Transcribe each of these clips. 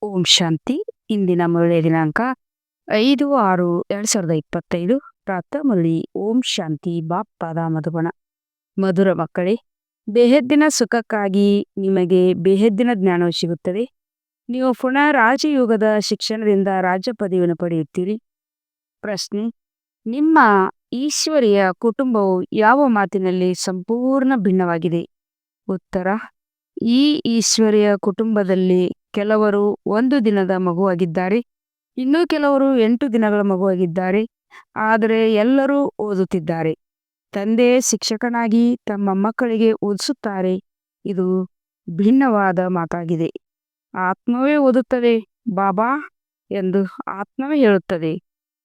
ಓಂ ಶಾಂತಿ. ಇಂದಿನ ಮುರಳಿಯ ದಿನಾಂಕ 5/6/2025. ಪ್ರಾತಃ ಮುರಳಿ. ಓಂ ಶಾಂತಿ. ಬಾಪ್ಪಾದ ಮಧುಬನ. ಮಧುರ ಮಕ್ಕಳೇ, ಬೇಹದ್ದಿನ ಸುಖಕ್ಕಾಗಿ ನಿಮಗೆ ಬೇಹದ್ದಿನ ಜ್ಞಾನವು ಸಿಗುತ್ತದೆ. ನೀವು ಪುನಃ ರಾಜಯೋಗದ ಶಿಕ್ಷಣದಿಂದ ರಾಜ್ಯ ಪದವಿಯನ್ನು ಪಡೆಯುತ್ತೀರಿ. ಪ್ರಶ್ನೆ: ನಿಮ್ಮ ಈಶ್ವರಿಯ ಕುಟುಂಬವು ಯಾವ ಮಾತಿನಲ್ಲಿ ಸಂಪೂರ್ಣ ಭಿನ್ನವಾಗಿದೆ? ಉತ್ತರ: ಈ ಈಶ್ವರಿಯ ಕುಟುಂಬದಲ್ಲಿ ಕೆಲವರು 1 ದಿನದ ಮಗುವಾಗಿದ್ದಾರೆ, ಇನ್ನೂ ಕೆಲವರು 8 ದಿನಗಳ ಮಗುವಾಗಿದ್ದಾರೆ. ಆದರೆ ಎಲ್ಲರೂ ಓದುತ್ತಿದ್ದಾರೆ. ತಂದೆ ಶಿಕ್ಷಕನಾಗಿ ತಮ್ಮ ಮಕ್ಕಳಿಗೆ ಓದಿಸುತ್ತಾರೆ. ಇದು ಭಿನ್ನವಾದ ಮಾತಾಗಿದೆ. ಆತ್ಮವೇ ಓದುತ್ತದೆ ಬಾಬಾ ಎಂದು ಆತ್ಮವೇ ಹೇಳುತ್ತದೆ.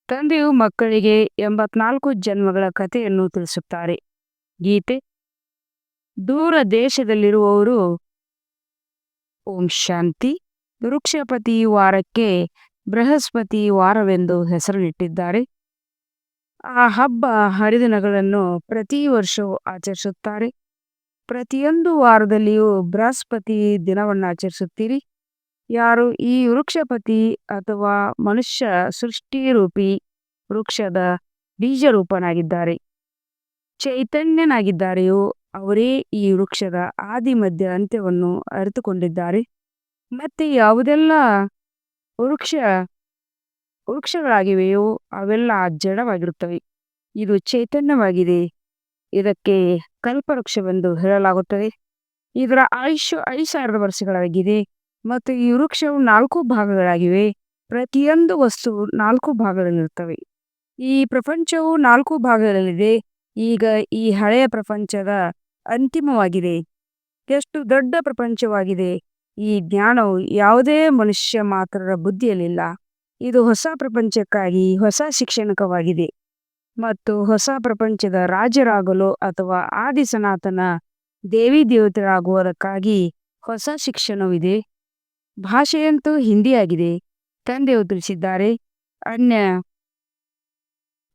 ತಂದೆಯು ಮಕ್ಕಳಿಗೆ 84 ಜನ್ಮಗಳ ಕಥೆಯನ್ನು ತಿಳಿಸುತ್ತಾರೆ. ಗೀತೆ: ದೂರ ದೇಶದಲ್ಲಿರುವವರು ಓಂ ಶಾಂತಿ. ವೃಕ್ಷಪತಿ ವಾರಕ್ಕೆ ಬೃಹಸ್ಪತಿ ವಾರವೆಂದು ಹೆಸರನ್ನಿಟ್ಟಿದ್ದಾರೆ. ಆ ಹಬ್ಬ ಹರಿದಿನಗಳನ್ನು ಪ್ರತಿ ವರ್ಷವೂ ಆಚರಿಸುತ್ತಾರೆ. ಪ್ರತಿಯೊಂದು ವಾರದಲ್ಲಿಯೂ ಬೃಹಸ್ಪತಿ ದಿನವನ್ನು ಆಚರಿಸುತ್ತೀರಿ. ಯಾರು ಈ ವೃಕ್ಷಪತಿ ಅಥವಾ ಮನುಷ್ಯ ಸೃಷ್ಟಿರೂಪಿ ವೃಕ್ಷದ ಬೀಜರೂಪನಾಗಿದ್ದಾರೆ, ಚೈತನ್ಯನಾಗಿದ್ದಾರೆಯೋ ಅವರೇ ಈ ವೃಕ್ಷದ ಆದಿ ಮಧ್ಯ ಅಂತ್ಯವನ್ನು ಅರಿತುಕೊಂಡಿದ್ದಾರೆ. ಮತ್ತೆ ಯಾವುದೆಲ್ಲ ವೃಕ್ಷಗಳಾಗಿವೆಯೋ ಅವೆಲ್ಲ ಜಡವಾಗಿರುತ್ತವೆ. ಇದು ಚೈತನ್ಯವಾಗಿದೆ. ಇದಕ್ಕೆ ಕಲ್ಪವೃಕ್ಷವೆಂದು ಹೇಳಲಾಗುತ್ತದೆ. ಇದರ ಆಯುಷ್ಯ 5000 ವರ್ಷಗಳಾಗಿದೆ. ಮತ್ತು ಈ ವೃಕ್ಷವು 4 ಭಾಗಗಳಾಗಿವೆ. ಪ್ರತಿಯೊಂದು ವಸ್ತುವು 4 ಭಾಗಗಳಲ್ಲಿರುತ್ತವೆ. ಈ ಪ್ರಪಂಚವು 4 ಭಾಗಗಳಲ್ಲಿದೆ. ಈಗ ಈ ಹಳೆಯ ಪ್ರಪಂಚದ ಅಂತಿಮವಾಗಿದೆ. ಎಷ್ಟು ದೊಡ್ಡ ಪ್ರಪಂಚವಾಗಿದೆ! ಈ ಜ್ಞಾನವು ಯಾವುದೇ ಮನುಷ್ಯ ಮಾತ್ರರ ಬುದ್ಧಿಯಲ್ಲಿಲ್ಲ. ಇದು ಹೊಸ ಪ್ರಪಂಚಕ್ಕಾಗಿ ಹೊಸ ಶಿಕ್ಷಣವಾಗಿದೆ. ಮತ್ತು ಹೊಸ ಪ್ರಪಂಚದ ರಾಜ್ಯರಾಗಲು ಅಥವಾ ಆದಿ ಸನಾತನ ದೇವಿ ದೇವತೆಗಳಾಗುವುದಕ್ಕಾಗಿ ಹೊಸ ಶಿಕ್ಷಣವಿದೆ. ಭಾಷೆಯಂತೂ ಹಿಂದಿಯಾಗಿದೆ. ತಂದೆಯು ತಿಳಿಸಿದ್ದಾರೆ, ಅನ್ಯ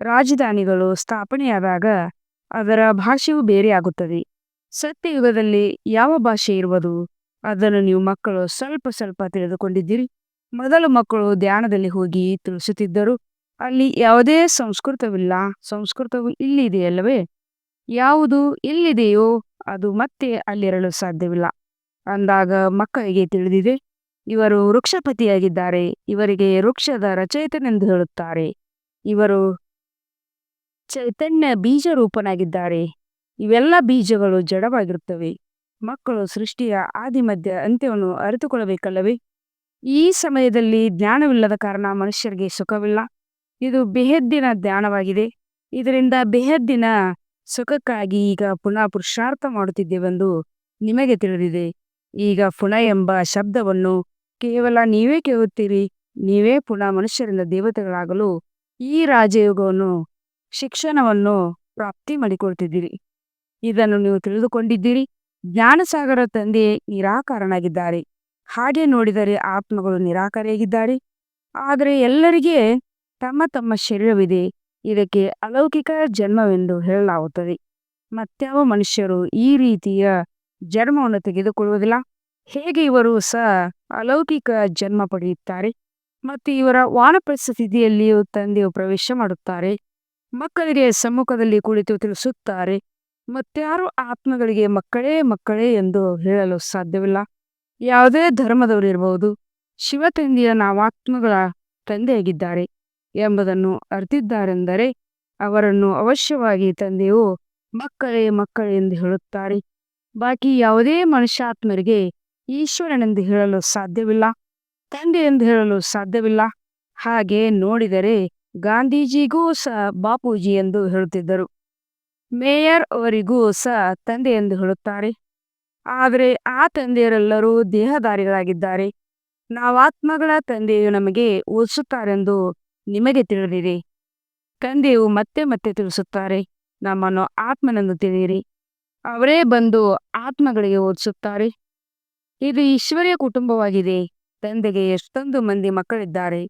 ರಾಜಧಾನಿಗಳು ಸ್ಥಾಪನೆಯಾದಾಗ ಅದರ ಭಾಷೆಯು ಬೇರೆಯಾಗುತ್ತದೆ. ಸತ್ಯಯುಗದಲ್ಲಿ ಯಾವ ಭಾಷೆ ಇರುವುದು? ಅದನ್ನು ನೀವು ಮಕ್ಕಳು ಸ್ವಲ್ಪ ಸ್ವಲ್ಪ ತಿಳಿದುಕೊಂಡಿದ್ದೀರಿ. ಮೊದಲು ಮಕ್ಕಳು ಧ್ಯಾನದಲ್ಲಿ ಹೋಗಿ ತಿಳಿಸುತ್ತಿದ್ದರು. ಅಲ್ಲಿ ಯಾವುದೇ ಸಂಸ್ಕೃತವಿಲ್ಲ. ಸಂಸ್ಕೃತವು ಇಲ್ಲಿದೆಯಲ್ಲವೇ? ಯಾವುದು ಇಲ್ಲಿದೆಯೋ ಅದು ಮತ್ತೆ ಅಲ್ಲಿರಲು ಸಾಧ್ಯವಿಲ್ಲ. ಅಂದಾಗ ಮಕ್ಕಳಿಗೆ ತಿಳಿದಿದೆ, ಇವರು ವೃಕ್ಷಪತಿಯಾಗಿದ್ದಾರೆ. ಇವರಿಗೆ ವೃಕ್ಷದ ರಚಯಿತನೆಂದು ಹೇಳುತ್ತಾರೆ. ಇವರು ಚೈತನ್ಯ ಬೀಜ ರೂಪನಾಗಿದ್ದಾರೆ. ಇವೆಲ್ಲ ಬೀಜಗಳು ಜಡವಾಗಿರುತ್ತವೆ. ಮಕ್ಕಳು ಸೃಷ್ಟಿಯ ಆದಿ ಮಧ್ಯ ಅಂತ್ಯವನ್ನು ಅರಿತುಕೊಳ್ಳಬೇಕಲ್ಲವೇ? ಈ ಸಮಯದಲ್ಲಿ ಜ್ಞಾನವಿಲ್ಲದ ಕಾರಣ ಮನುಷ್ಯರಿಗೆ ಸುಖವಿಲ್ಲ. ಇದು ಬೇಹದ್ದಿನ ಜ್ಞಾನವಾಗಿದೆ. ಇದರಿಂದ ಬೇಹದ್ದಿನ ಸುಖಕ್ಕಾಗಿ ಈಗ ಪುನಃ ಪುರುಷಾರ್ಥ ಮಾಡುತ್ತಿದ್ದೇವೆಂದು ನಿಮಗೆ ತಿಳಿದಿದೆ. ಈಗ ಪುನಃ ಎಂಬ ಶಬ್ದವನ್ನು ಕೇವಲ ನೀವೇ ಕೇಳುತ್ತೀರಿ. ನೀವೇ ಪುನಃ ಮನುಷ್ಯರಿಂದ ದೇವತೆಗಳಾಗಲು ಈ ರಾಜಯೋಗವನ್ನು ಶಿಕ್ಷಣವನ್ನು ಪ್ರಾಪ್ತಿ ಮಾಡಿಕೊಳ್ತಿದ್ದೀರಿ. ಇದನ್ನು ನೀವು ತಿಳಿದುಕೊಂಡಿದ್ದೀರಿ. ಜ್ಞಾನಸಾಗರ ತಂದೆ ನಿರಾಕಾರನಾಗಿದ್ದಾರೆ. ಹಾಗೆ ನೋಡಿದರೆ ಆತ್ಮಗಳು ನಿರಾಕಾರಿಯಾಗಿದ್ದಾರೆ. ಆದರೆ ಎಲ್ಲರಿಗೆ ತಮ್ಮ ತಮ್ಮ ಶರೀರವಿದೆ. ಇದಕ್ಕೆ ಅಲೌಕಿಕ ಜನ್ಮವೆಂದು ಹೇಳಲಾಗುತ್ತದೆ. ಮತ್ಯಾವ ಮನುಷ್ಯರು ಈ ರೀತಿಯ ಜನ್ಮವನ್ನು ತೆಗೆದುಕೊಳ್ಳುವುದಿಲ್ಲ. ಹೇಗೆ ಇವರು ಅಲೌಕಿಕ ಜನ್ಮ ಪಡೆಯುತ್ತಾರೆ? ಮತ್ತು ಇವರ ವಾನಪ್ರಸ್ಥ ಸ್ಥಿತಿಯಲ್ಲಿಯೂ ತಂದೆಯು ಪ್ರವೇಶ ಮಾಡುತ್ತಾರೆ. ಮಕ್ಕಳಿಗೆ ಸಮ್ಮುಖದಲ್ಲಿ ಕುಳಿತು ತಿಳಿಸುತ್ತಾರೆ. ಮತ್ಯಾರು ಆತ್ಮಗಳಿಗೆ ಮಕ್ಕಳೇ ಮಕ್ಕಳೇ ಎಂದು ಹೇಳಲು ಸಾಧ್ಯವಿಲ್ಲ. ಯಾವುದೇ ಧರ್ಮದವರಿರಬಹುದು. ಶಿವ ತಂದೆಯ ನಾವಾತ್ಮಗಳ ತಂದೆಯಾಗಿದ್ದಾರೆ ಎಂಬುದನ್ನು ಅರಿತಿದ್ದಾರೆಂದರೆ ಅವರನ್ನು ಅವಶ್ಯವಾಗಿ ತಂದೆಯು ಮಕ್ಕಳೇ ಮಕ್ಕಳೇ ಎಂದು ಹೇಳುತ್ತಾರೆ. ಬಾಕಿ ಯಾವುದೇ ಮನುಷ್ಯಾತ್ಮರಿಗೆ ಈಶ್ವರನೆಂದು ಹೇಳಲು ಸಾಧ್ಯವಿಲ್ಲ, ತಂದೆ ಎಂದು ಹೇಳಲು ಸಾಧ್ಯವಿಲ್ಲ. ಹಾಗೆ ನೋಡಿದರೆ ಗಾಂಧೀಜಿಗೂ ಬಾಪೂಜಿ ಎಂದು ಹೇಳುತ್ತಿದ್ದರು. ಮೇಯರ್ ಅವರಿಗೂ ತಂದೆ ಎಂದು ಹೇಳುತ್ತಾರೆ. ಆದರೆ ಆ ತಂದೆಯರೆಲ್ಲರೂ ದೇಹಧಾರಿಗಳಾಗಿದ್ದಾರೆ. ನಾವಾತ್ಮಗಳ ತಂದೆಯು ನಮಗೆ ಓದಿಸುತ್ತಾರೆಂದು ನಿಮಗೆ ತಿಳಿದಿದೆ. ತಂದೆಯು ಮತ್ತೆ ಮತ್ತೆ ತಿಳಿಸುತ್ತಾರೆ, ನಮ್ಮನ್ನು ಆತ್ಮನೆಂದು ತಿಳಿಯಿರಿ. ಅವರೇ ಬಂದು ಆತ್ಮಗಳಿಗೆ ಓದಿಸುತ್ತಾರೆ. ಇದು ಈಶ್ವರ್ಯ ಕುಟುಂಬವಾಗಿದೆ. ತಂದೆಗೆ ಎಷ್ಟೊಂದು ಮಂದಿ ಮಕ್ಕಳಿದ್ದಾರೆ.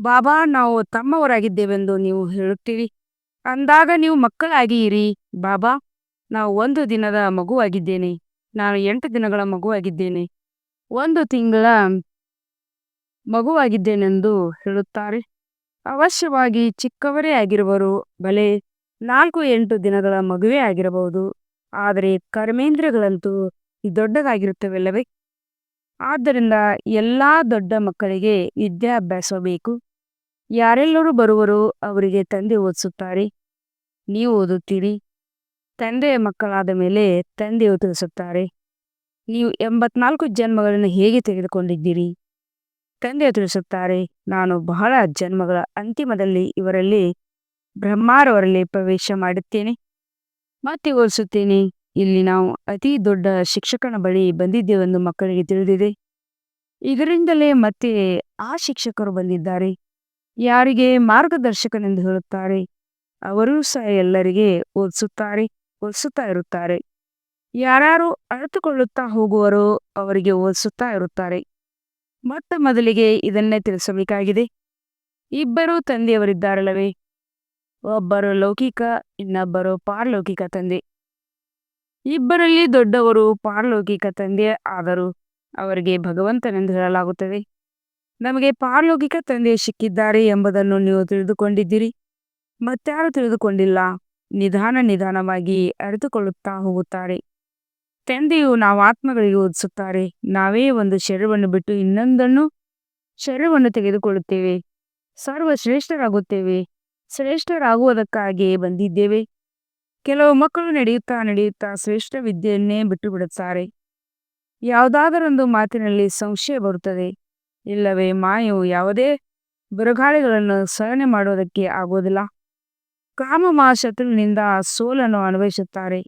ಬಾಬಾ, ನಾವು ತಮ್ಮವರಾಗಿದ್ದೇವೆಂದು ನೀವು ಹೇಳುತ್ತೀರಿ. ಅಂದಾಗ ನೀವು ಮಕ್ಕಳಾಗಿ ಇರಿ. ಬಾಬಾ, ನಾವು 1 ದಿನದ ಮಗುವಾಗಿದ್ದೇನೆ. ನಾನು 8 ದಿನಗಳ ಮಗುವಾಗಿದ್ದೇನೆ. 1 ತಿಂಗಳ ಮಗುವಾಗಿದ್ದೇನೆಂದು ಹೇಳುತ್ತಾರೆ. ಅವಶ್ಯವಾಗಿ ಚಿಕ್ಕವರೇ ಆಗಿರುವರು, ಬಲೆ 4-8 ದಿನಗಳ ಮಗುವೇ ಆಗಿರಬಹುದು. ಆದರೆ ಕರ್ಮೇಂದ್ರಿಯಗಳಂತೂ ದೊಡ್ಡದಾಗಿರುತ್ತವಲ್ಲವೇ? ಆದ್ದರಿಂದ ಎಲ್ಲಾ ದೊಡ್ಡ ಮಕ್ಕಳಿಗೆ ವಿದ್ಯಾಭ್ಯಾಸ ಬೇಕು. ಯಾರೆಲ್ಲರೂ ಬರುವರೋ ಅವರಿಗೆ ತಂದೆ ಓದಿಸುತ್ತಾರೆ. ನೀವು ಓದುತ್ತೀರಿ. ತಂದೆಯ ಮಕ್ಕಳಾದ ಮೇಲೆ ತಂದೆಯು ತಿಳಿಸುತ್ತಾರೆ. ನೀವು 84 ಜನ್ಮಗಳನ್ನು ಹೇಗೆ ತೆಗೆದುಕೊಂಡಿದ್ದೀರಿ? ತಂದೆಯು ತಿಳಿಸುತ್ತಾರೆ, ನಾನು ಬಹಳ ಜನ್ಮಗಳ ಅಂತಿಮದಲ್ಲಿ ಇವರಲ್ಲಿ ಬ್ರಹ್ಮಾರವರಲ್ಲಿ ಪ್ರವೇಶ ಮಾಡುತ್ತೇನೆ ಮತ್ತೆ ಹೋಲಿಸುತ್ತೇನೆ. ಇಲ್ಲಿ ನಾವು ಅತಿ ದೊಡ್ಡ ಶಿಕ್ಷಕನ ಬಳಿ ಬಂದಿದ್ದೇವೆಂದು ಮಕ್ಕಳಿಗೆ ತಿಳಿದಿದೆ. ಇದರಿಂದಲೇ ಮತ್ತೆ ಆ ಶಿಕ್ಷಕರು ಬಂದಿದ್ದಾರೆ, ಯಾರಿಗೆ ಮಾರ್ಗದರ್ಶಕನೆಂದು ಹೇಳುತ್ತಾರೆ. ಅವರೂ ಸಹ ಎಲ್ಲರಿಗೆ ಓದಿಸುತ್ತಾ ಇರುತ್ತಾರೆ. ಯಾರು ಅರಿತುಕೊಳ್ಳುತ್ತಾ ಹೋಗುವರೋ ಅವರಿಗೆ ಓದಿಸುತ್ತಾ ಇರುತ್ತಾರೆ. ಮೊದಲಿಗೆ ಇದನ್ನೇ ತಿಳಿಸಬೇಕಾಗಿದೆ. ಇಬ್ಬರು ತಂದೆಯವರಿದ್ದಾರಲ್ಲವೇ? ಒಬ್ಬರು ಲೌಕಿಕ, ಇನ್ನೊಬ್ಬರು ಪಾರಲೌಕಿಕ ತಂದೆ. ಇಬ್ಬರಲ್ಲಿ ದೊಡ್ಡವರು ಪಾರಲೌಕಿಕ ತಂದೆ ಆದರೂ ಅವರಿಗೆ ಭಗವಂತನೆಂದು ಹೇಳಲಾಗುತ್ತದೆ. ನಮಗೆ ಪಾರಲೌಕಿಕ ತಂದೆ ಸಿಕ್ಕಿದ್ದಾರೆ ಎಂಬುದನ್ನು ನೀವು ತಿಳಿದುಕೊಂಡಿದ್ದೀರಿ, ಮತ್ತಾರು ತಿಳಿದುಕೊಂಡಿಲ್ಲ. ನಿಧಾನವಾಗಿ ಅರಿತುಕೊಳ್ಳುತ್ತಾ ಹೋಗುತ್ತಾರೆ. ತಂದೆಯು ನಾವು ಆತ್ಮಗಳಿಗೆ ಓದಿಸುತ್ತಾರೆ. ನಾವೇ ಒಂದು ಶರೀರವನ್ನು ಬಿಟ್ಟು ಇನ್ನೊಂದನ್ನು ಶರೀರವನ್ನು ತೆಗೆದುಕೊಳ್ಳುತ್ತೇವೆ. ಸರ್ವಶ್ರೇಷ್ಠರಾಗುತ್ತೇವೆ. ಶ್ರೇಷ್ಠರಾಗುವುದಕ್ಕಾಗಿ ಬಂದಿದ್ದೇವೆ. ಕೆಲವು ಮಕ್ಕಳು ನಡೆಯುತ್ತಾ ಶ್ರೇಷ್ಠ ವಿದ್ಯೆಯನ್ನೇ ಬಿಟ್ಟು ಬಿಡುತ್ತಾರೆ. ಯಾವುದಾದರೊಂದು ಮಾತಿನಲ್ಲಿ ಸಂಶಯ ಬರುತ್ತದೆ, ಇಲ್ಲವೇ ಮಾಯವು ಯಾವುದೇ ಬಿರುಗಾಳಿಗಳನ್ನು ಸಹನೆ ಮಾಡುವುದಕ್ಕೆ ಆಗುವುದಿಲ್ಲ. ಕಾಮ ಶತ್ರುವಿನಿಂದ ಸೋಲನ್ನು ಅನುಭವಿಸುತ್ತಾರೆ.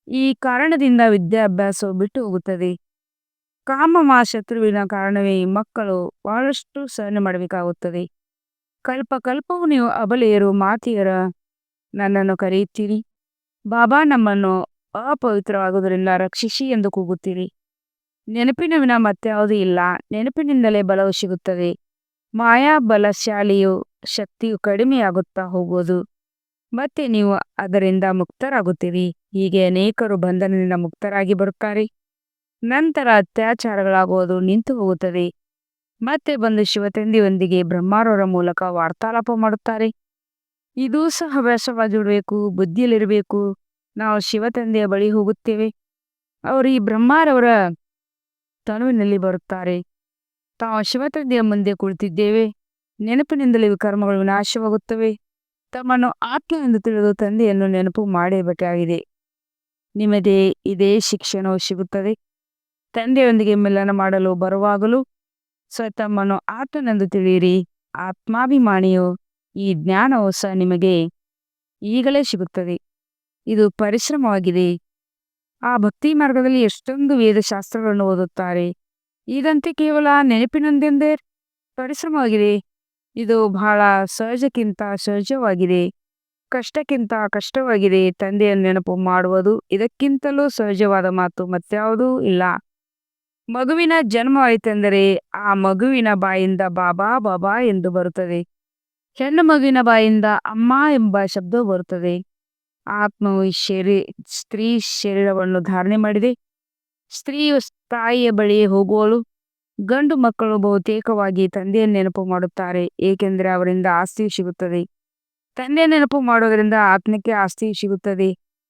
ಈ ಕಾರಣದಿಂದ ವಿದ್ಯಾಭ್ಯಾಸವು ಬಿಟ್ಟು ಹೋಗುತ್ತದೆ. ಕಾಮ ಶತ್ರುವಿನ ಕಾರಣವೇ ಮಕ್ಕಳು ಬಹಳಷ್ಟು ಸಹನೆ ಮಾಡಬೇಕಾಗುತ್ತದೆ. ಕಲ್ಪವು ನೀವು ಅಬಲೆಯರು, ಮಾತೆಯರ ನನ್ನನ್ನು ಕರೆಯುತ್ತೀರಿ. ಬಾಬಾ ನಮ್ಮನ್ನು ಅಪವಿತ್ರವಾಗುವುದರಿಂದ ರಕ್ಷಿಸಿ ಎಂದು ಕೂಗುತ್ತೀರಿ. ನೆನಪಿನ ವಿನ ಮತ್ಯಾವುದೂ ಇಲ್ಲ. ನೆನಪಿನಿಂದಲೇ ಬಲವು ಸಿಗುತ್ತದೆ. ಮಾಯಾ ಬಲಶಾಲಿಯು ಶಕ್ತಿಯು ಕಡಿಮೆಯಾಗುತ್ತಾ ಹೋಗುವುದು, ಮತ್ತೆ ನೀವು ಅದರಿಂದ ಮುಕ್ತರಾಗುತ್ತೀರಿ. ಹೀಗೆ ಅನೇಕರು ಬಂಧನದಿಂದ ಮುಕ್ತರಾಗಿ ಬರುತ್ತಾರೆ. ನಂತರ ಅತ್ಯಾಚಾರಗಳಾಗುವುದು ನಿಂತು ಹೋಗುತ್ತದೆ. ಮತ್ತೆ ಬಂದು ಶಿವತಂದೆಯೊಂದಿಗೆ ಬ್ರಹ್ಮಾರವರ ಮೂಲಕ ವಾರ್ತಾಲಾಪ ಮಾಡುತ್ತಾರೆ. ಇದೂ ಸಹ ಹವ್ಯಾಸವಾಗಿರಬೇಕು, ಬುದ್ಧಿಯಲ್ಲಿರಬೇಕು. ನಾವು ಶಿವತಂದೆಯ ಬಳಿ ಹೋಗುತ್ತೇವೆ. ಅವರು ಈ ಬ್ರಹ್ಮಾರವರ ತನುವಿನಲ್ಲಿ ಬರುತ್ತಾರೆ. ತಾವು ಶಿವತಂದೆಯ ಮುಂದೆ ಕುಳಿತಿದ್ದೇವೆ. ನೆನಪಿನಿಂದಲೇ ಕರ್ಮಗಳು ವಿನಾಶವಾಗುತ್ತವೆ. ತಮ್ಮನ್ನು ಆತ್ಮ ಎಂದು ತಿಳಿದು ತಂದೆಯನ್ನು ನೆನಪು ಮಾಡಬೇಕಾಗಿದೆ. ನಿಮಗೆ ಇದೇ ಶಿಕ್ಷಣವು ಸಿಗುತ್ತದೆ. ತಂದೆಯೊಂದಿಗೆ ಮಿಲನ ಮಾಡಲು ಬರುವಾಗಲೂ ತಮ್ಮನ್ನು ಆತ್ಮನೆಂದು ತಿಳಿಯಿರಿ. ಆತ್ಮಾಭಿಮಾನಿಯು ಈ ಜ್ಞಾನವು ಸಹ ನಿಮಗೆ ಈಗಲೇ ಸಿಗುತ್ತದೆ. ಇದು ಪರಿಶ್ರಮವಾಗಿದೆ. ಆ ಭಕ್ತಿ ಮಾರ್ಗದಲ್ಲಿ ಎಷ್ಟೊಂದು ವೇದಶಾಸ್ತ್ರಗಳನ್ನು ಓದುತ್ತಾರೆ. ಇದಂತೆ ಕೇವಲ ನೆನಪಿನೊಂದೆಂದೇ ಪರಿಶ್ರಮವಾಗಿದೆ. ಇದು ಬಹಳ ಸಹಜಕ್ಕಿಂತ ಸಹಜವಾಗಿದೆ, ಕಷ್ಟಕ್ಕಿಂತ ಕಷ್ಟವಾಗಿದೆ. ತಂದೆಯನ್ನು ನೆನಪು ಮಾಡುವುದು ಇದಕ್ಕಿಂತಲೂ ಸಹಜವಾದ ಮಾತು ಮತ್ಯಾವುದೂ ಇಲ್ಲ. ಮಗುವಿನ ಜನ್ಮವಾಯಿತೆಂದರೆ ಆ ಮಗುವಿನ ಬಾಯಿಂದ ಬಾಬಾ ಬಾಬಾ ಎಂದು ಬರುತ್ತದೆ. ಹೆಣ್ಣು ಮಗುವಿನ ಬಾಯಿಂದ ಅಮ್ಮ ಎಂಬ ಶಬ್ದವು ಬರುತ್ತದೆ. ಆತ್ಮವು ಸ್ತ್ರೀ ಶರೀರವನ್ನು ಧಾರಣೆ ಮಾಡಿದೆ. ಸ್ತ್ರೀಯು ತಾಯಿಯ ಬಳಿಯೇ ಹೋಗುವಳು. ಗಂಡು ಮಕ್ಕಳು ಬಹುತೇಕವಾಗಿ ತಂದೆಯನ್ನು ನೆನಪು ಮಾಡುತ್ತಾರೆ, ಏಕೆಂದರೆ ಅವರಿಂದ ಆಸ್ತಿಯು ಸಿಗುತ್ತದೆ. ತಂದೆಯ ನೆನಪು ಮಾಡುವುದರಿಂದ ಆತ್ಮಕ್ಕೆ ಆಸ್ತಿಯು ಸಿಗುತ್ತದೆ.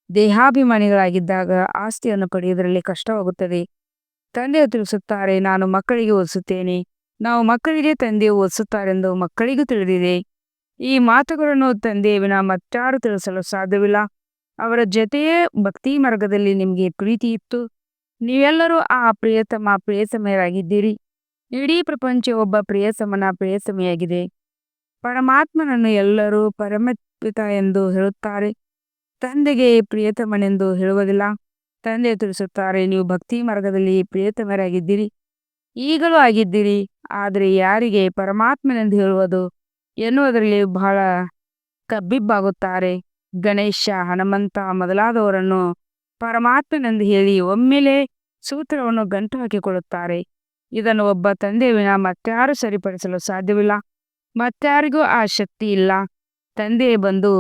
ದೇಹಾಭಿಮಾನಿಗಳಾಗಿದ್ದಾಗ ಆಸ್ತಿಯನ್ನು ಪಡೆಯುವುದರಲ್ಲಿ ಕಷ್ಟವಾಗುತ್ತದೆ. ತಂದೆಯು ತಿಳಿಸುತ್ತಾರೆ, ನಾನು ಮಕ್ಕಳಿಗೆ ಓದಿಸುತ್ತೇನೆ. ನಾವು ಮಕ್ಕಳಿಗೆ ತಂದೆಯು ಓದಿಸುತ್ತಾರೆಂದು ಮಕ್ಕಳಿಗೂ ತಿಳಿದಿದೆ. ಈ ಮಾತುಗಳನ್ನು ತಂದೆಯ ವಿನ ಮತ್ತಾರು ತಿಳಿಸಲು ಸಾಧ್ಯವಿಲ್ಲ. ಅವರ ಜೊತೆಯೇ ಭಕ್ತಿ ಮಾರ್ಗದಲ್ಲಿ ನಿಮಗೆ ಪ್ರೀತಿ ಇತ್ತು. ನೀವೆಲ್ಲರೂ ಆ ಪ್ರಿಯತಮೆಯರಾಗಿದ್ದೀರಿ. ಇಡೀ ಪ್ರಪಂಚ ಒಬ್ಬ ಪ್ರಿಯತಮೆಯಾಗಿದೆ. ಪರಮಾತ್ಮನನ್ನು ಎಲ್ಲರೂ ಪರಮಪಿತ ಎಂದು ಹೇಳುತ್ತಾರೆ, ತಂದೆಗೆ ಪ್ರಿಯತಮನೆಂದು ಹೇಳುವುದಿಲ್ಲ. ತಂದೆಯು ತಿಳಿಸುತ್ತಾರೆ, ನೀವು ಭಕ್ತಿ ಮಾರ್ಗದಲ್ಲಿ ಪ್ರಿಯತಮರಾಗಿದ್ದೀರಿ, ಈಗಲೂ ಆಗಿದ್ದೀರಿ. ಆದರೆ ಯಾರಿಗೆ ಪರಮಾತ್ಮನೆಂದು ಹೇಳುವುದು ಎನ್ನುವುದರಲ್ಲಿ ಬಹಳ ಕಬ್ಬಿಬ್ಬಾಗುತ್ತಾರೆ. ಗಣೇಶ, ಹನುಮಂತ ಮೊದಲಾದವರನ್ನು ಪರಮಾತ್ಮನೆಂದು ಹೇಳಿ ಒಮ್ಮೆಲೇ ಸೂತ್ರವನ್ನು ಗಂಟು ಹಾಕಿಕೊಳ್ಳುತ್ತಾರೆ. ಇದನ್ನು ಒಬ್ಬ ತಂದೆಯ ವಿನ ಮತ್ತಾರು ಸರಿಪಡಿಸಲು ಸಾಧ್ಯವಿಲ್ಲ. ಮತ್ತಾರಿಗೂ ಆ ಶಕ್ತಿ ಇಲ್ಲ. ತಂದೆಯೇ ಬಂದು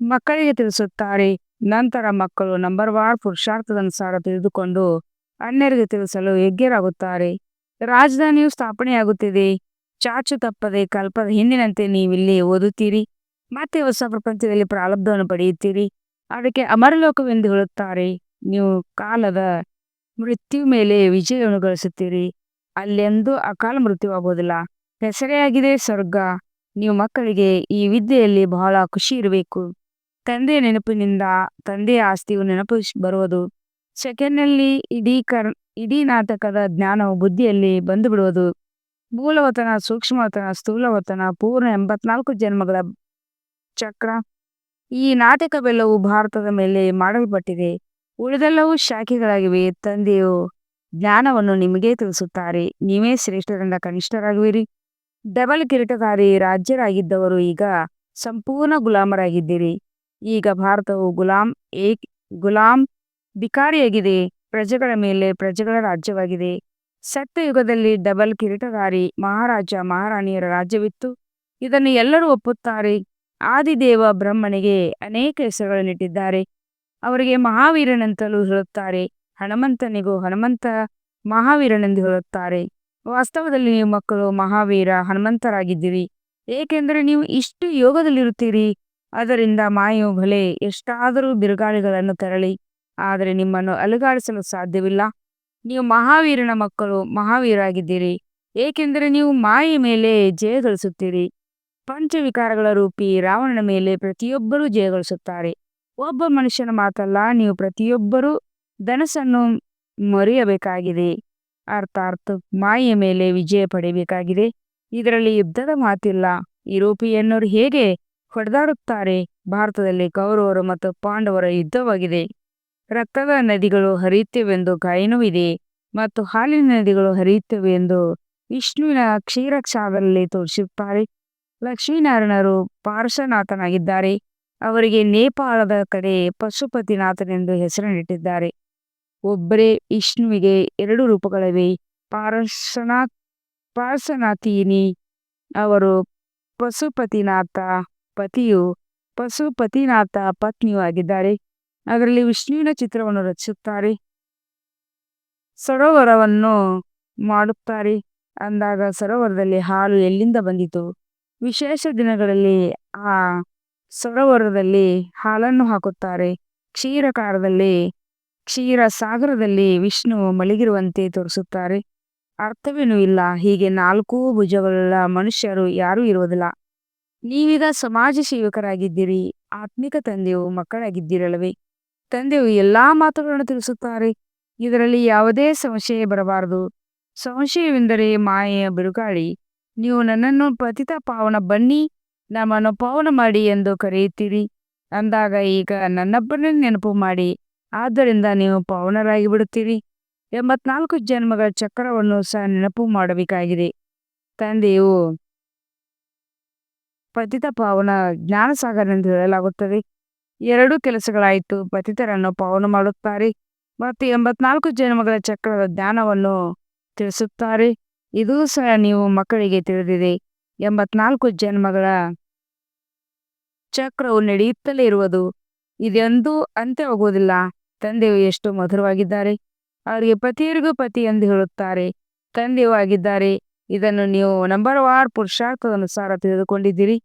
ಮಕ್ಕಳಿಗೆ ತಿಳಿಸುತ್ತಾರೆ. ನಂತರ ಮಕ್ಕಳು ನಂಬರ್ ವಾರ್ ಪುರುಷಾರ್ಥದನುಸಾರ ತಿಳಿದುಕೊಂಡು ಅನ್ಯರಿಗೆ ತಿಳಿಸಲು ಯೋಗ್ಯರಾಗುತ್ತಾರೆ. ರಾಜಧಾನಿಯು ಸ್ಥಾಪನೆಯಾಗುತ್ತಿದೆ. ಚಾಚು ತಪ್ಪದೆ ಕಲ್ಪದ ಹಿಂದಿನಂತೆ ನೀವಿಲ್ಲಿ ಓದುತ್ತೀರಿ. ಮತ್ತೆ ಹೊಸ ಪ್ರಪಂಚದಲ್ಲಿ ಪ್ರಾರಬ್ಧವನ್ನು ಪಡೆಯುತ್ತೀರಿ. ಅದಕ್ಕೆ ಅಮರಲೋಕವೆಂದು ಹೇಳುತ್ತಾರೆ. ನೀವು ಕಾಲದ ಮೃತ್ಯು ಮೇಲೆ ವಿಜಯವನ್ನು ಗಳಿಸುತ್ತೀರಿ. ಅಲ್ಲೆಂದೂ ಅಕಾಲ ಮೃತ್ಯುವಾಗುವುದಿಲ್ಲ. ಹೆಸರೇ ಸ್ವರ್ಗ. ನೀವು ಮಕ್ಕಳಿಗೆ ಈ ವಿದ್ಯೆಯಲ್ಲಿ ಬಹಳ ಖುಷಿ ಇರಬೇಕು. ತಂದೆಯ ನೆನಪಿನಿಂದ ತಂದೆಯ ಆಸ್ತಿಯು ನೆನಪು ಬರುವುದು. ಸೆಕೆಂಡ್ನಲ್ಲಿ ಇಡೀ ನಾಟಕದ ಜ್ಞಾನವು ಬುದ್ಧಿಯಲ್ಲಿ ಬಂದು ಬಿಡುವುದು. ಮೂಲವತನ, ಸೂಕ್ಷ್ಮವತನ, ಸ್ಥೂಲವತನ, ಪೂರ್ಣ 84 ಜನ್ಮಗಳ ಚಕ್ರ. ಈ ನಾಟಕವೆಲ್ಲವೂ ಭಾರತದ ಮೇಲೆ ಮಾಡಲ್ಪಟ್ಟಿದೆ. ಉಳಿದೆಲ್ಲವೂ ಶಾಖೆಗಳಾಗಿವೆ. ತಂದೆಯು ಜ್ಞಾನವನ್ನು ನಿಮಗೆ ತಿಳಿಸುತ್ತಾರೆ. ನೀವೇ ಶ್ರೇಷ್ಠರಿಂದ ಕನಿಷ್ಠರಾಗುವಿರಿ. ಡಬಲ್ ಕಿರೀಟಧಾರಿ ರಾಜ್ಯರಾಗಿದ್ದವರು ಈಗ ಸಂಪೂರ್ಣ ಗುಲಾಮರಾಗಿದ್ದೀರಿ. ಈಗ ಭಾರತವು ಗುಲಾಂ ಬಿಕಾರಿಯಾಗಿದೆ. ಪ್ರಜೆಗಳ ಮೇಲೆ ಪ್ರಜೆಗಳ ರಾಜ್ಯವಾಗಿದೆ. ಸತ್ಯಯುಗದಲ್ಲಿ ಡಬಲ್ ಕಿರೀಟಧಾರಿ ಮಹಾರಾಜ ಮಹಾರಾಣಿಯರ ರಾಜ್ಯವಿತ್ತು. ಇದನ್ನು ಎಲ್ಲರೂ ಒಪ್ಪುತ್ತಾರೆ. ಆದಿದೇವ ಬ್ರಹ್ಮನಿಗೆ ಅನೇಕ ಹೆಸರುಗಳನ್ನಿಟ್ಟಿದ್ದಾರೆ. ಅವರಿಗೆ ಮಹಾವೀರನೆಂತಲೂ ಹೇಳುತ್ತಾರೆ. ಹನುಮಂತನಿಗೂ ಹನುಮಂತ ಮಹಾವೀರನೆಂದು ಹೇಳುತ್ತಾರೆ. ವಾಸ್ತವದಲ್ಲಿ ನೀವು ಮಕ್ಕಳು ಮಹಾವೀರ ಹನುಮಂತರಾಗಿದ್ದೀರಿ. ಏಕೆಂದರೆ ನೀವು ಇಷ್ಟು ಯೋಗದಲ್ಲಿರುತ್ತೀರಿ. ಅದರಿಂದ ಮಾಯು ಭಲೆ ಎಷ್ಟಾದರೂ ಬಿರುಗಾಳಿಗಳನ್ನು ತರಲಿ, ಆದರೆ ನಿಮ್ಮನ್ನು ಅಲುಗಾಡಿಸಲು ಸಾಧ್ಯವಿಲ್ಲ. ನೀವು ಮಹಾವೀರನ ಮಕ್ಕಳು ಮಹಾವೀರಾಗಿದ್ದೀರಿ. ಏಕೆಂದರೆ ನೀವು ಮಾಯೆಯ ಮೇಲೆ ಜಯಗಳಿಸುತ್ತೀರಿ. ಪಂಚವಿಕಾರಗಳ ರೂಪಿ ರಾವಣನ ಮೇಲೆ ಪ್ರತಿಯೊಬ್ಬರೂ ಜಯಗಳಿಸುತ್ತಾರೆ. ಒಬ್ಬ ಮನುಷ್ಯನ ಮಾತಲ್ಲ, ನೀವು ಪ್ರತಿಯೊಬ್ಬರೂ ಧನಸ್ಸನ್ನು ಮರೆಯಬೇಕಾಗಿದೆ. ಅರ್ಥಾತ್ ಮಾಯೆಯ ಮೇಲೆ ವಿಜಯ ಪಡೆಯಬೇಕಾಗಿದೆ. ಇದರಲ್ಲಿ ಯುದ್ಧದ ಮಾತಿಲ್ಲ. ಈ ರೂಪಿಯನ್ನರು ಹೇಗೆ ಹೊಡೆದಾಡುತ್ತಾರೆ. ಭಾರತದಲ್ಲಿ ಕೌರವರು ಮತ್ತು ಪಾಂಡವರ ಯುದ್ಧವಾಗಿದೆ. ರಕ್ತದ ನದಿಗಳು ಹರಿಯುತ್ತವೆಂದು ಗಾಯನವೂ ಇದೆ, ಮತ್ತು ಹಾಲಿನ ನದಿಗಳು ಹರಿಯುತ್ತವೆ ಎಂದು ವಿಷ್ಣುವಿನ ಕ್ಷೀರಸಾಗರದಲ್ಲಿ ತೋರಿಸುತ್ತಾರೆ. ಲಕ್ಷ್ಮೀನಾರಾಯಣರು ಪಾರ್ಶ್ವನಾಥನಾಗಿದ್ದಾರೆ. ಅವರಿಗೆ ನೇಪಾಳದ ಕಡೆ ಪಶುಪತಿನಾಥನೆಂದು ಹೆಸರನ್ನಿಟ್ಟಿದ್ದಾರೆ. ಒಬ್ಬರೇ ವಿಷ್ಣುವಿಗೆ 2 ರೂಪಗಳಿವೆ. ಪಾರ್ಶ್ವನಾಥಿನಿ ಅವರು ಪಶುಪತಿನಾಥ ಪತಿಯು ಪಶುಪತಿನಾಥ ಪತ್ನಿಯೂ ಆಗಿದ್ದಾರೆ. ಅದರಲ್ಲಿ ವಿಷ್ಣುವಿನ ಚಿತ್ರವನ್ನು ರಚಿಸುತ್ತಾರೆ. ಸರೋವರವನ್ನು ಮಾಡುತ್ತಾರೆ. ಅಂದಾಗ ಸರೋವರದಲ್ಲಿ ಹಾಲು ಎಲ್ಲಿಂದ ಬಂದಿತು? ವಿಶೇಷ ದಿನಗಳಲ್ಲಿ ಆ ಸರೋವರದಲ್ಲಿ ಹಾಲನ್ನು ಹಾಕುತ್ತಾರೆ. ಕ್ಷೀರಸಾಗರದಲ್ಲಿ ವಿಷ್ಣು ಮಲಗಿರುವಂತೆ ತೋರಿಸುತ್ತಾರೆ. ಅರ್ಥವೇನೂ ಇಲ್ಲ. ಹೀಗೆ 4 ಭುಜಗಳುಳ್ಳ ಮನುಷ್ಯರು ಯಾರೂ ಇರುವುದಿಲ್ಲ. ನೀವೀಗ ಸಮಾಜ ಸೇವಕರಾಗಿದ್ದೀರಿ. ಆತ್ಮಿಕ ತಂದೆಯು ಮಕ್ಕಳಾಗಿದ್ದೀರಲ್ಲವೇ? ತಂದೆಯು ಎಲ್ಲಾ ಮಾತುಗಳನ್ನು ತಿಳಿಸುತ್ತಾರೆ. ಇದರಲ್ಲಿ ಯಾವುದೇ ಸಂಶಯ ಬರಬಾರದು. ಸಂಶಯವೆಂದರೆ ಮಾಯೆಯ ಬಿರುಗಾಳಿ. ನೀವು ನನ್ನನ್ನು ಪತಿತ ಪಾವನ ಬನ್ನಿ, ನಮ್ಮನ್ನು ಪಾವನ ಮಾಡಿ ಎಂದು ಕರೆಯುತ್ತೀರಿ. ಅಂದಾಗ ಈಗ ನನ್ನೊಬ್ಬನೇ ನೆನಪು ಮಾಡಿ. ಆದ್ದರಿಂದ ನೀವು ಪಾವನರಾಗಿ ಬಿಡುತ್ತೀರಿ. 84 ಜನ್ಮಗಳ ಚಕ್ರವನ್ನು ಸಹ ನೆನಪು ಮಾಡಬೇಕಾಗಿದೆ. ತಂದೆಯು ಪತಿತ ಪಾವನ ಜ್ಞಾನಸಾಗರ ಎಂದು ಹೇಳಲಾಗುತ್ತದೆ. 2 ಕೆಲಸಗಳಾಯಿತು. ಪತಿತರನ್ನು ಪಾವನ ಮಾಡುತ್ತಾರೆ ಮತ್ತು 84 ಜನ್ಮಗಳ ಚಕ್ರದ ಜ್ಞಾನವನ್ನು ತಿಳಿಸುತ್ತಾರೆ. ಇದೂ ಸಹ ನೀವು ಮಕ್ಕಳಿಗೆ ತಿಳಿದಿದೆ. 84 ಜನ್ಮಗಳ ಚಕ್ರವು ನಡೆಯುತ್ತಲೇ ಇರುವುದು. ಇದೆಂದೂ ಅಂತ್ಯವಾಗುವುದಿಲ್ಲ. ತಂದೆಯು ಎಷ್ಟು ಮಧುರವಾಗಿದ್ದಾರೆ. ಅವರಿಗೆ ಪತಿಯರಿಗೂ ಪತಿ ಎಂದು ಹೇಳುತ್ತಾರೆ. ತಂದೆಯೂ ಆಗಿದ್ದಾರೆ. ಇದನ್ನು ನೀವು ನಂಬರ್ವಾರ್ ಪುರುಷಾರ್ಥದನುಸಾರ ತಿಳಿದುಕೊಂಡಿದ್ದೀರಿ.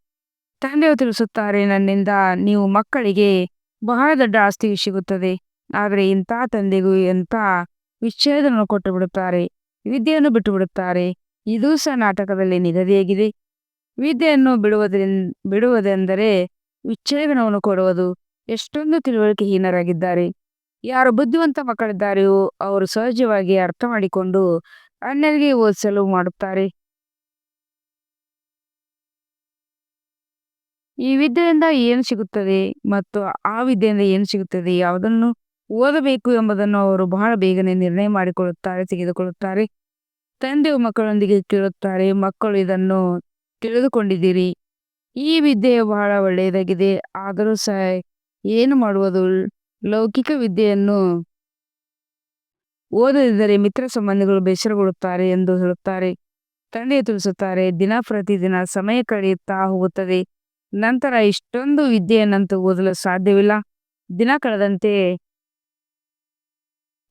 ತಂದೆಯು ತಿಳಿಸುತ್ತಾರೆ, ನನ್ನಿಂದ ನೀವು ಮಕ್ಕಳಿಗೆ ಬಹಳ ದೊಡ್ಡ ಆಸ್ತಿಯು ಸಿಗುತ್ತದೆ. ಆದರೆ ಇಂಥ ತಂದೆಗೂ ಎಂಥ ವಿಚ್ಛೇದನವನ್ನು ಕೊಟ್ಟು ಬಿಡುತ್ತಾರೆ. ವಿದ್ಯೆಯನ್ನು ಬಿಟ್ಟು ಬಿಡುತ್ತಾರೆ. ಇದೂ ಸಹ ನಾಟಕದಲ್ಲಿ ನಿಗದಿಯಾಗಿದೆ. ವಿದ್ಯೆಯನ್ನು ಬಿಡುವುದೆಂದರೆ ವಿಚ್ಛೇದನವನ್ನು ಕೊಡುವುದು. ಎಷ್ಟೊಂದು ತಿಳುವಳಿಕೆಹೀನರಾಗಿದ್ದಾರೆ. ಯಾರು ಬುದ್ಧಿವಂತ ಮಕ್ಕಳಿದ್ದಾರೆಯೋ ಅವರು ಸಹಜವಾಗಿ ಅರ್ಥ ಮಾಡಿಕೊಂಡು ಅನ್ಯರಿಗೆ ಓದಿಸಲು ಮಾಡುತ್ತಾರೆ. ಈ ವಿದ್ಯೆಯಿಂದ ಏನು ಸಿಗುತ್ತದೆ ಮತ್ತು ಆ ವಿದ್ಯೆಯಿಂದ ಏನು ಸಿಗುತ್ತದೆ, ಯಾವುದನ್ನು ಓದಬೇಕು ಎಂಬುದನ್ನು ಅವರು ಬಹಳ ಬೇಗನೆ ನಿರ್ಣಯ ತೆಗೆದುಕೊಳ್ಳುತ್ತಾರೆ. ತಂದೆಯು ಮಕ್ಕಳೊಂದಿಗೆ ಕೇಳುತ್ತಾರೆ, ಮಕ್ಕಳು ಇದನ್ನು ತಿಳಿದುಕೊಂಡಿದ್ದೀರಿ. ಈ ವಿದ್ಯೆಯು ಬಹಳ ಒಳ್ಳೆಯದಾಗಿದೆ. ಆದರೂ ಸಹ ಏನು ಮಾಡುವುದು? ಲೌಕಿಕ ವಿದ್ಯೆಯನ್ನು ಓದದಿದ್ದರೆ ಮಿತ್ರ ಸಂಬಂಧಿಗಳು ಬೇಸರಗೊಳ್ಳುತ್ತಾರೆ ಎಂದು ಹೇಳುತ್ತಾರೆ. ತಂದೆಯು ತಿಳಿಸುತ್ತಾರೆ, ಪ್ರತಿದಿನ ಸಮಯ ಕಳೆಯುತ್ತಾ ಹೋಗುತ್ತದೆ. ನಂತರ ಇಷ್ಟೊಂದು ವಿದ್ಯೆಯನ್ನಂತೂ ಓದಲು ಸಾಧ್ಯವಿಲ್ಲ. ದಿನ ಕಳೆದಂತೆ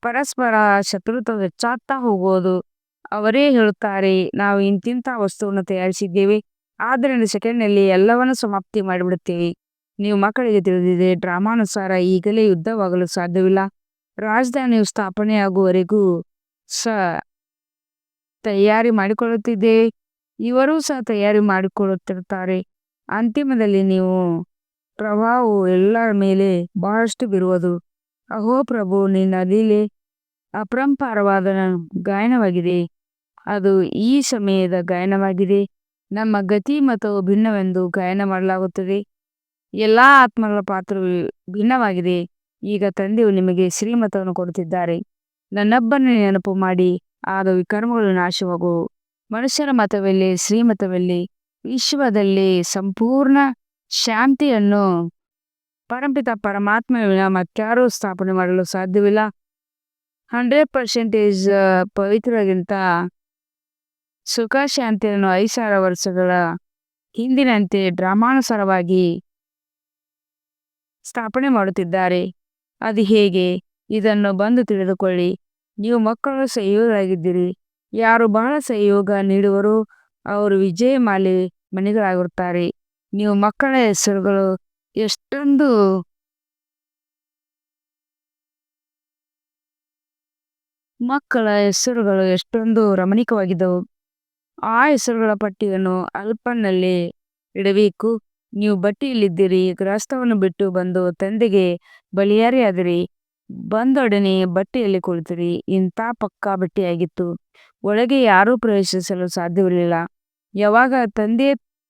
ಪರಸ್ಪರ ಶತ್ರುತ್ವ ಹೆಚ್ಚಾಗ್ತಾ ಹೋಗೋದು. ಅವರೇ ಹೇಳುತ್ತಾರೆ, ನಾವು ಇಂತಿಂಥ ವಸ್ತುವನ್ನು ತಯಾರಿಸಿದ್ದೇವೆ, ಆದ್ದರಿಂದ ಸೆಕೆಂಡ್‌ನಲ್ಲಿ ಎಲ್ಲವನ್ನೂ ಸಮಾಪ್ತಿ ಮಾಡಿಬಿಡುತ್ತೇವೆ. ನೀವು ಮಕ್ಕಳಿಗೆ ತಿಳಿದಿದೆ, ಡ್ರಾಮಾನುಸಾರ ಈಗಲೇ ಯುದ್ಧವಾಗಲು ಸಾಧ್ಯವಿಲ್ಲ. ರಾಜಧಾನಿಯು ಸ್ಥಾಪನೆಯಾಗುವವರೆಗೂ ಸ ತಯಾರಿ ಮಾಡಿಕೊಳ್ಳುತ್ತಿದ್ದೇವೆ. ಇವರೂ ಸಹ ತಯಾರಿ ಮಾಡಿಕೊಳ್ಳುತ್ತಿರುತ್ತಾರೆ. ಅಂತಿಮದಲ್ಲಿ ನೀವು ಪ್ರಭಾವವು ಎಲ್ಲರ ಮೇಲೆ ಬಹಳಷ್ಟು ಬೀರುವುದು. ಅಹೋ ಪ್ರಭು, ನಿನ್ನ ಲೀಲೆ ಅಪರಂಪಾರವಾದ ಗಾಯನವಾಗಿದೆ. ಅದು ಈ ಸಮಯದ ಗಾಯನವಾಗಿದೆ. ನಮ್ಮ ಗತಿ ಮತವು ಭಿನ್ನವೆಂದು ಗಾಯನ ಮಾಡಲಾಗುತ್ತದೆ. ಎಲ್ಲಾ ಆತ್ಮಗಳ ಪಾತ್ರವು ಭಿನ್ನವಾಗಿದೆ. ಈಗ ತಂದೆಯು ನಿಮಗೆ ಶ್ರೀಮತವನ್ನು ಕೊಡುತ್ತಿದ್ದಾರೆ. ನನ್ನೊಬ್ಬನೇ ನೆನಪು ಮಾಡಿ, ಆಗ ವಿಕರ್ಮಗಳು ನಾಶವಾಗುವು. ಮನುಷ್ಯರ ಮತವೆಲ್ಲಿ, ಶ್ರೀಮತವೆಲ್ಲಿ? ವಿಶ್ವದಲ್ಲಿ ಸಂಪೂರ್ಣ ಶಾಂತಿಯನ್ನು ಪರಮಪಿತ ಪರಮಾತ್ಮನ ವಿನ ಮತ್ಯಾರೂ ಸ್ಥಾಪನೆ ಮಾಡಲು ಸಾಧ್ಯವಿಲ್ಲ. 100% ಪವಿತ್ರಗಿಂತ ಸುಖ ಶಾಂತಿಯನ್ನು 5,000 ವರ್ಷಗಳ ಹಿಂದಿನಂತೆ ಡ್ರಾಮಾನುಸಾರವಾಗಿ ಸ್ಥಾಪನೆ ಮಾಡುತ್ತಿದ್ದಾರೆ. ಅದು ಹೇಗೆ? ಇದನ್ನು ಬಂದು ತಿಳಿದುಕೊಳ್ಳಿ. ನೀವು ಮಕ್ಕಳು ಸಹಯೋಗಿಯಾಗಿದ್ದೀರಿ. ಯಾರು ಬಹಳ ಸಹಯೋಗ ನೀಡುವರೋ ಅವರು ವಿಜಯಮಾಲೆ ಮಣಿಗಳಾಗಿರುತ್ತಾರೆ. ನೀವು ಮಕ್ಕಳ ಹೆಸರುಗಳು ಎಷ್ಟೊಂದು ರಮಣೀಯವಾಗಿದ್ದವು. ಆ ಹೆಸರುಗಳ ಪಟ್ಟಿಯನ್ನು ಅಲ್ಪನಲ್ಲಿ ಇಡಬೇಕು. ನೀವು ಬಟ್ಟಿಯಲ್ಲಿದ್ದೀರಿ. ಗೃಹಸ್ಥವನ್ನು ಬಿಟ್ಟು ಬಂದು ತಂದೆಗೆ ಬಲಿಯಾರಿಯಾದಿರಿ. ಬಂದೊಡನೆ ಬಟ್ಟೆಯಲ್ಲಿ ಕುಳಿತಿರಿ. ಇಂಥ ಪಕ್ಕಾ ಬಟ್ಟೆಯಾಗಿತ್ತು. ಒಳಗೆ ಯಾರೂ ಪ್ರವೇಶಿಸಲು ಸಾಧ್ಯವಿರಲಿಲ್ಲ. ಯಾವಾಗ ತಂದೆ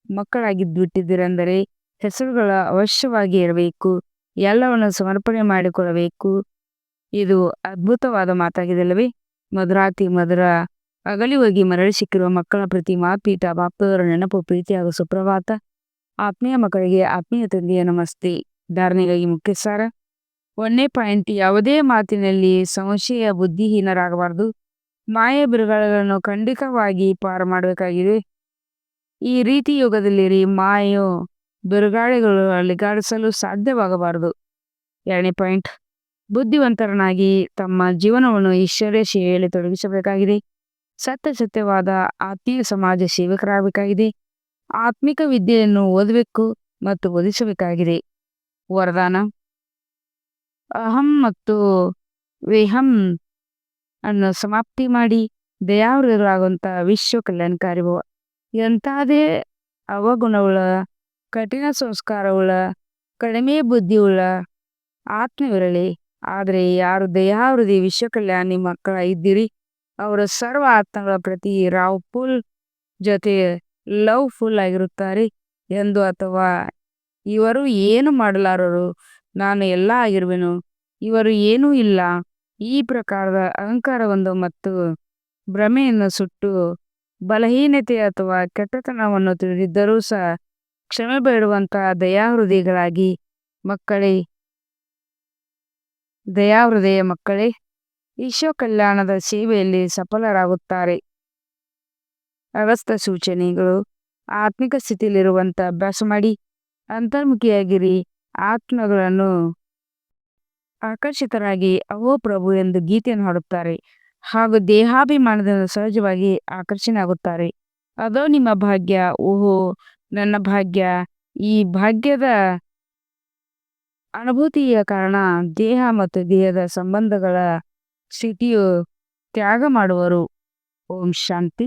ಮಕ್ಕಳಾಗಿಬಿಟ್ಟಿದ್ದೀರೆಂದರೆ ಹೆಸರುಗಳು ಅವಶ್ಯವಾಗಿ ಇರಬೇಕು. ಎಲ್ಲವನ್ನು ಸಮರ್ಪಣೆ ಮಾಡಿಕೊಳ್ಳಬೇಕು. ಇದು ಅದ್ಭುತವಾದ ಮಾತಾಗಿದೆಯಲ್ಲವೇ? ಮಧುರಾತಿ ಮಧುರ ಅಗಲಿ ಹೋಗಿ ಮರಳಿ ಸಿಕ್ಕಿರುವ ಮಕ್ಕಳ ಪ್ರತಿ ಮಾತ್ಪೀಠ ಬಾಪ್ತದವರ ನೆನಪು, ಪ್ರೀತಿ ಹಾಗೂ ಸುಪ್ರಭಾತ. ಆತ್ಮೀಯ ಮಕ್ಕಳಿಗೆ ಆತ್ಮೀಯ ತಂದೆಯ ನಮಸ್ತೆ. ಧಾರಣೆಗಾಗಿ ಮುಖ್ಯ ಸಾರ. 1ನೇ ಪಾಯಿಂಟ್, ಯಾವುದೇ ಮಾತಿನಲ್ಲಿ ಸಂಶಯ, ಬುದ್ಧಿಹೀನರಾಗಬಾರದು. ಮಾಯೆ ಬಿರುಗಾಳಿಗಳನ್ನು ಖಂಡಿತವಾಗಿ ಪಾರು ಮಾಡಬೇಕಾಗಿದೆ. ಈ ರೀತಿ ಯೋಗದಲ್ಲಿರಿ. ಮಾಯೆಯು ಬಿರುಗಾಳಿಗಳು ಅಲಿಗಾಡಿಸಲು ಸಾಧ್ಯವಾಗಬಾರದು. 2ನೇ ಪಾಯಿಂಟ್, ಬುದ್ಧಿವಂತರನಾಗಿ ತಮ್ಮ ಜೀವನವನ್ನು ಈಶ್ವರ್ಯ ಸೇವೆಯಲ್ಲಿ ತೊಡಗಿಸಬೇಕಾಗಿದೆ. ಸತ್ಯವಾದ ಆತ್ಮೀಯ ಸಮಾಜ ಸೇವಕರಾಗಬೇಕಾಗಿದೆ. ಆತ್ಮಿಕ ವಿದ್ಯೆಯನ್ನು ಓದಬೇಕು ಮತ್ತು ಬೋಧಿಸಬೇಕಾಗಿದೆ. ವರದಾನ: ಅಹಂ ಮತ್ತು ವೇಹಂ ಅನ್ನು ಸಮಾಪ್ತಿ ಮಾಡಿ ದಯಾವೃತರಾಗುವಂಥ ವಿಶ್ವ ಕಲ್ಯಾಣಕಾರಿ ಭವ. ಎಂಥದೇ ಅವಗುಣವುಳ್ಳ, ಕಠಿಣ ಸಂಸ್ಕಾರವುಳ್ಳ, ಕಡಿಮೆ ಬುದ್ಧಿಯುಳ್ಳ ಆತ್ಮವಿರಲಿ, ಆದರೆ ಯಾರು ದಯಾವೃತಿ ವಿಶ್ವ ಕಲ್ಯಾಣಿ ಮಕ್ಕಳಾಗಿದ್ದೀರಿ ಅವರು ಸರ್ವ ಆತ್ಮಗಳ ಪ್ರತಿ ಫುಲ್ ಜೊತೆ ಲವ್ ಫುಲ್ ಆಗಿರುತ್ತಾರೆ ಎಂದು, ಅಥವಾ ಇವರು ಏನು ಮಾಡಲಾರರು, ನಾನು ಎಲ್ಲ ಆಗಿರುವೆನು, ಇವರು ಏನೂ ಇಲ್ಲ, ಈ ಪ್ರಕಾರದ ಅಹಂಕಾರವನ್ನು ಮತ್ತು ಭ್ರಮೆಯನ್ನು ಸುಟ್ಟು ಬಲಹೀನತೆ ಅಥವಾ ಕೆಟ್ಟತನವನ್ನು ತಿಳಿದಿದ್ದರೂ ಸಹ ಕ್ಷಮೆ ಬೇಡುವಂತಹ ದಯಾಹೃದಯಗಳಾಗಿ ದಯಾಹೃದಯ ಮಕ್ಕಳೇ ವಿಶ್ವ ಕಲ್ಯಾಣದ ಸೇವೆಯಲ್ಲಿ ಸಫಲರಾಗುತ್ತಾರೆ. ಅಗಸ್ತ್ಯ ಸೂಚನೆಗಳು: ಆತ್ಮಿಕ ಸ್ಥಿತಿಯಲ್ಲಿರುವಂಥ ಅಭ್ಯಾಸ ಮಾಡಿ. ಅಂತರ್ಮುಖಿಯಾಗಿರಿ. ಆತ್ಮಗಳನ್ನು ಆಕರ್ಷಿತರಾಗಿ ಅಹೋ ಪ್ರಭು ಎಂದು ಗೀತೆಯನ್ನು ಹಾಡುತ್ತಾರೆ ಹಾಗೂ ದೇಹಾಭಿಮಾನದಿಂದ ಸಹಜವಾಗಿ ಆಕರ್ಷಣೆ ಆಗುತ್ತಾರೆ. ಅದೋ ನಿಮ್ಮ ಭಾಗ್ಯ, ಓಹೋ ನನ್ನ ಭಾಗ್ಯ. ಈ ಭಾಗ್ಯದ ಅನುಭೂತಿಯ ಕಾರಣ ದೇಹ ಮತ್ತು ದೇಹದ ಸಂಬಂಧಗಳ ಸ್ಥಿತಿಯು ತ್ಯಾಗ ಮಾಡುವರು. ಓಂ ಶಾಂತಿ.